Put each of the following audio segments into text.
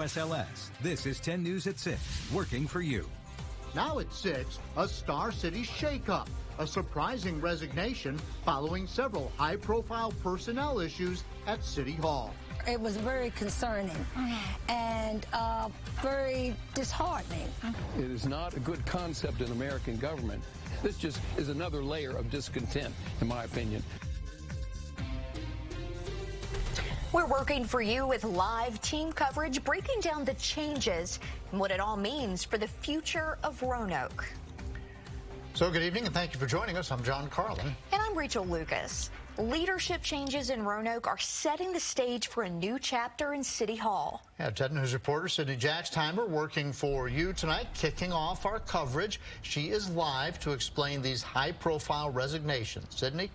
Wsls. This is 10 News at 6, working for you. Now at 6, a Star City shakeup, a surprising resignation following several high-profile personnel issues at City Hall. It was very concerning and very disheartening. It is not a good concept in American government. This just is another layer of discontent, in my opinion. We're working for you with live team coverage, breaking down the changes and what it all means for the future of Roanoke. So good evening and thank you for joining us. I'm John Carlin. And I'm Rachel Lucas. Leadership changes in Roanoke are setting the stage for a new chapter in City Hall. Yeah, 10 News reporter Sydney Jackstimer working for you tonight, kicking off our coverage. She is live to explain these high-profile resignations. Sydney?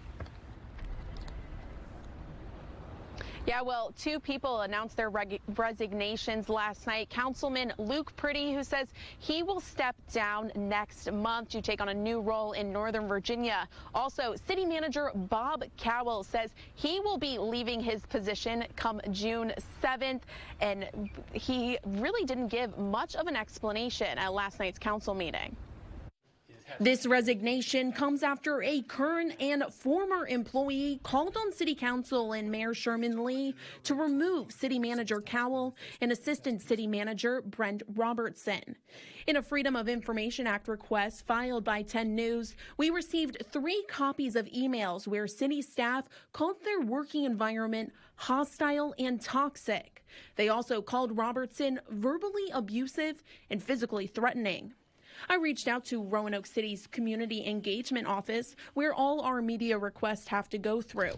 Yeah, well, two people announced their resignations last night. Councilman Luke Pretty, who says he will step down next month to take on a new role in Northern Virginia. Also, City Manager Bob Cowell says he will be leaving his position come June 7th, and he really didn't give much of an explanation at last night's council meeting. This resignation comes after a current and former employee called on City Council and Mayor Sherman Lee to remove City Manager Cowell and Assistant City Manager Brent Robertson. In a Freedom of Information Act request filed by 10 News, we received 3 copies of emails where city staff called their working environment hostile and toxic. They also called Robertson verbally abusive and physically threatening. I reached out to Roanoke City's Community Engagement Office, where all our media requests have to go through.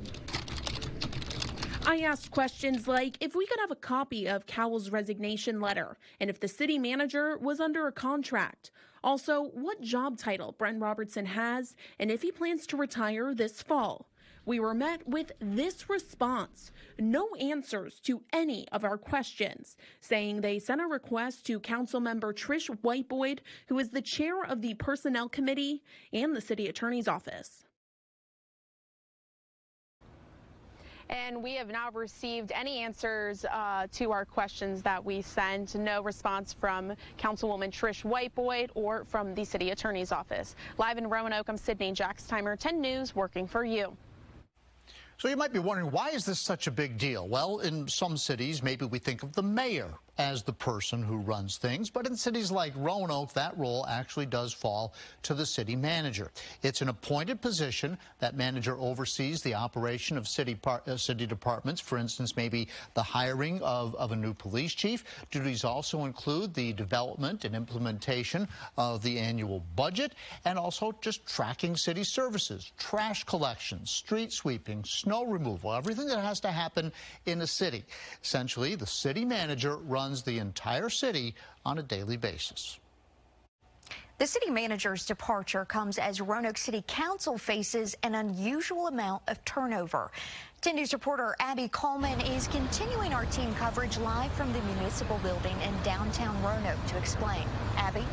I asked questions like if we could have a copy of Cowell's resignation letter and if the city manager was under a contract. Also, what job title Brent Robertson has and if he plans to retire this fall. We were met with this response: no answers to any of our questions, saying they sent a request to Councilmember Trish Whiteboyd, who is the chair of the Personnel Committee, and the City Attorney's Office. And we have not received any answers to our questions that we sent. No response from Councilwoman Trish Whiteboyd or from the City Attorney's Office. Live in Roanoke, I'm Sydney Jackstimer, 10 News, working for you. So you might be wondering, why is this such a big deal? Well, in some cities, maybe we think of the mayor as the person who runs things, but in cities like Roanoke, that role actually does fall to the city manager. It's an appointed position. That manager oversees the operation of city departments. For instance, maybe the hiring of a new police chief. Duties also include the development and implementation of the annual budget, and also just tracking city services, trash collection, street sweeping, snow removal, everything that has to happen in a city. Essentially, the city manager runs the entire city on a daily basis. The city manager's departure comes as Roanoke City Council faces an unusual amount of turnover. 10 News reporter Abby Coleman is continuing our team coverage live from the municipal building in downtown Roanoke to explain. Abby?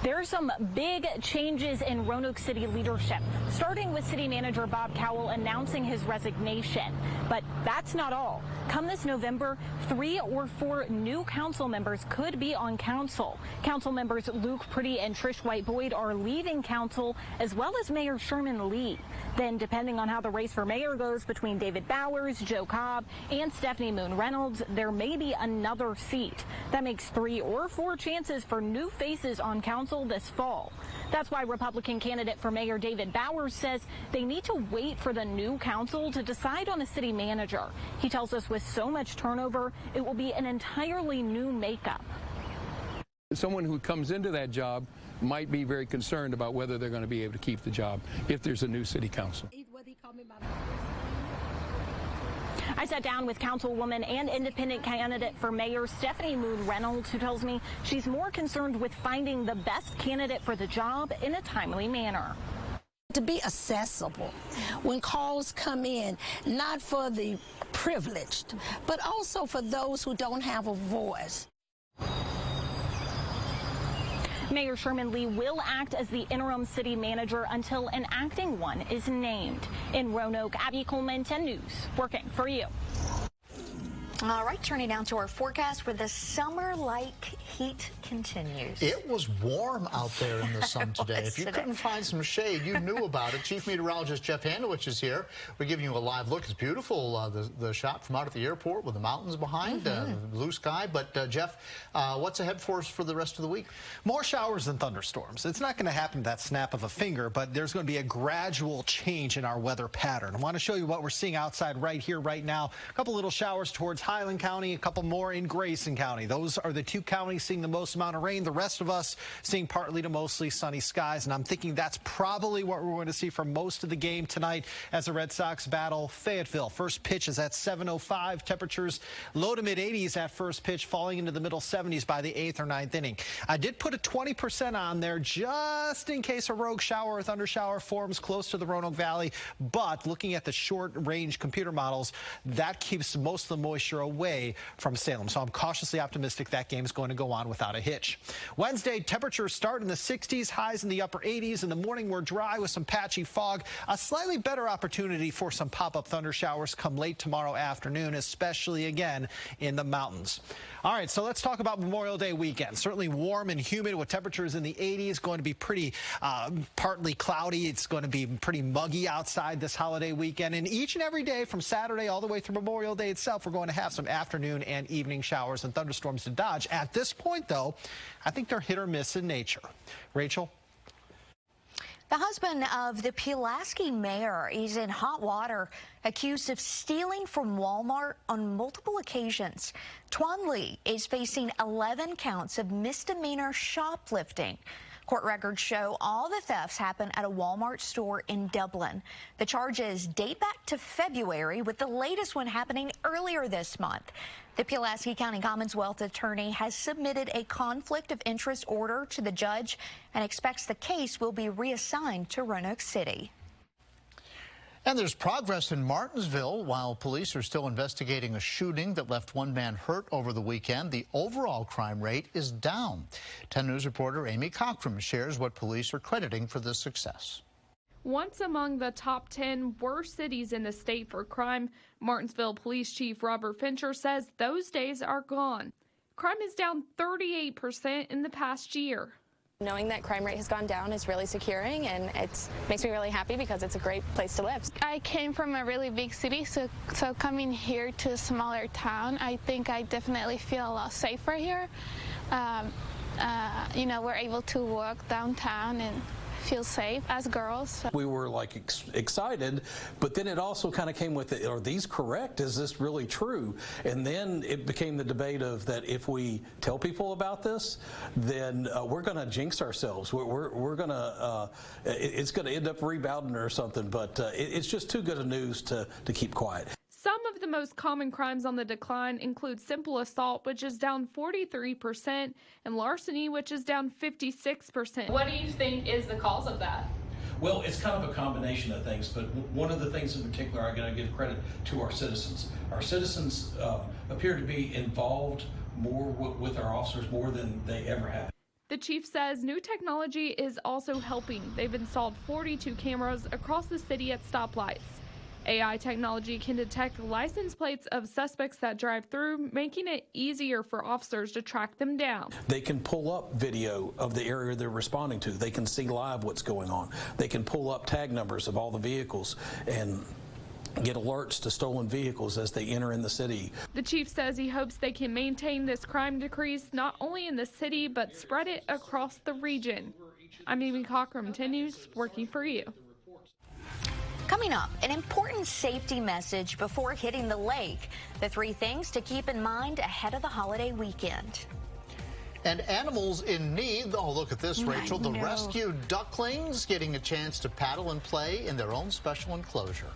There are some big changes in Roanoke City leadership, starting with City Manager Bob Cowell announcing his resignation. But that's not all. Come this November, 3 or 4 new council members could be on council. Council members Luke Pretty and Trish Whiteboyd are leaving council, as well as Mayor Sherman Lee. Then, depending on how the race for mayor goes between David Bowers, Joe Cobb, and Stephanie Moon Reynolds, there may be another seat. That makes 3 or 4 chances for new faces on council this fall. That's why Republican candidate for Mayor David Bowers says they need to wait for the new council to decide on a city manager. He tells us with so much turnover, it will be an entirely new makeup. Someone who comes into that job might be very concerned about whether they're going to be able to keep the job if there's a new city council. I sat down with Councilwoman and independent candidate for mayor Stephanie Moon Reynolds, who tells me she's more concerned with finding the best candidate for the job in a timely manner. To be accessible when calls come in, not for the privileged, but also for those who don't have a voice. Mayor Sherman Lee will act as the interim city manager until an acting one is named. In Roanoke, Abby Coleman, 10 News, working for you. All right, turning now to our forecast where the summer-like heat continues. It was warm out there in the sun today. If you couldn't find some shade, you knew about it. Chief Meteorologist Jeff Handowich is here. We're giving you a live look. It's beautiful, the shot from out at the airport with the mountains behind, blue sky. But, Jeff, what's ahead for us for the rest of the week? More showers than thunderstorms. It's not going to happen at that snap of a finger, but there's going to be a gradual change in our weather pattern. I want to show you what we're seeing outside right here, right now. A couple little showers towards Highland County, a couple more in Grayson County. Those are the two counties seeing the most amount of rain. The rest of us seeing partly to mostly sunny skies, and I'm thinking that's probably what we're going to see for most of the game tonight as the Red Sox battle Fayetteville. First pitch is at 7:05. Temperatures low to mid 80s at first pitch, falling into the middle 70s by the 8th or 9th inning. I did put a 20% on there just in case a rogue shower or thunder shower forms close to the Roanoke Valley, but looking at the short-range computer models, that keeps most of the moisture away from Salem. So I'm cautiously optimistic that game is going to go on without a hitch. Wednesday, temperatures start in the 60s, highs in the upper 80s. In the morning, we're dry with some patchy fog. A slightly better opportunity for some pop-up thunder showers come late tomorrow afternoon, especially again in the mountains. All right, so let's talk about Memorial Day weekend. Certainly warm and humid with temperatures in the 80s. Going to be pretty partly cloudy. It's going to be pretty muggy outside this holiday weekend. And each and every day from Saturday all the way through Memorial Day itself, we're going to have some afternoon and evening showers and thunderstorms to dodge. At this point, though, I think they're hit or miss in nature. Rachel? The husband of the Pulaski mayor is in hot water, accused of stealing from Walmart on multiple occasions. Twan Lee is facing 11 counts of misdemeanor shoplifting. Court records show all the thefts happened at a Walmart store in Dublin. The charges date back to February, with the latest one happening earlier this month. The Pulaski County Commonwealth attorney has submitted a conflict of interest order to the judge and expects the case will be reassigned to Roanoke City. And there's progress in Martinsville. While police are still investigating a shooting that left one man hurt over the weekend, the overall crime rate is down. 10 News reporter Amy Cockrum shares what police are crediting for this success. Once among the top 10 worst cities in the state for crime, Martinsville Police Chief Robert Fincher says those days are gone. Crime is down 38% in the past year. Knowing that crime rate has gone down is really securing, and it makes me really happy because it's a great place to live. I came from a really big city, so coming here to a smaller town, I think I definitely feel a lot safer here. You know, we're able to walk downtown and feel safe as girls. We were like excited, but then it also kind of came with it, are these correct? Is this really true? And then it became the debate of that if we tell people about this, then we're going to jinx ourselves. We're going to, it's going to end up rebounding or something, but it's just too good of news to keep quiet. Some of the most common crimes on the decline include simple assault, which is down 43%, and larceny, which is down 56%. What do you think is the cause of that? Well, it's kind of a combination of things, but one of the things in particular I'm going to give credit to our citizens. Our citizens appear to be involved more with our officers more than they ever have. The chief says new technology is also helping. They've installed 42 cameras across the city at stoplights. AI technology can detect license plates of suspects that drive through, making it easier for officers to track them down. They can pull up video of the area they're responding to. They can see live what's going on. They can pull up tag numbers of all the vehicles and get alerts to stolen vehicles as they enter in the city. The chief says he hopes they can maintain this crime decrease not only in the city, but spread it across the region. I'm Amy Cockrum, 10 News, working for you. Coming up, an important safety message before hitting the lake. The 3 things to keep in mind ahead of the holiday weekend. And animals in need. Oh, look at this, Rachel. The rescued ducklings getting a chance to paddle and play in their own special enclosure.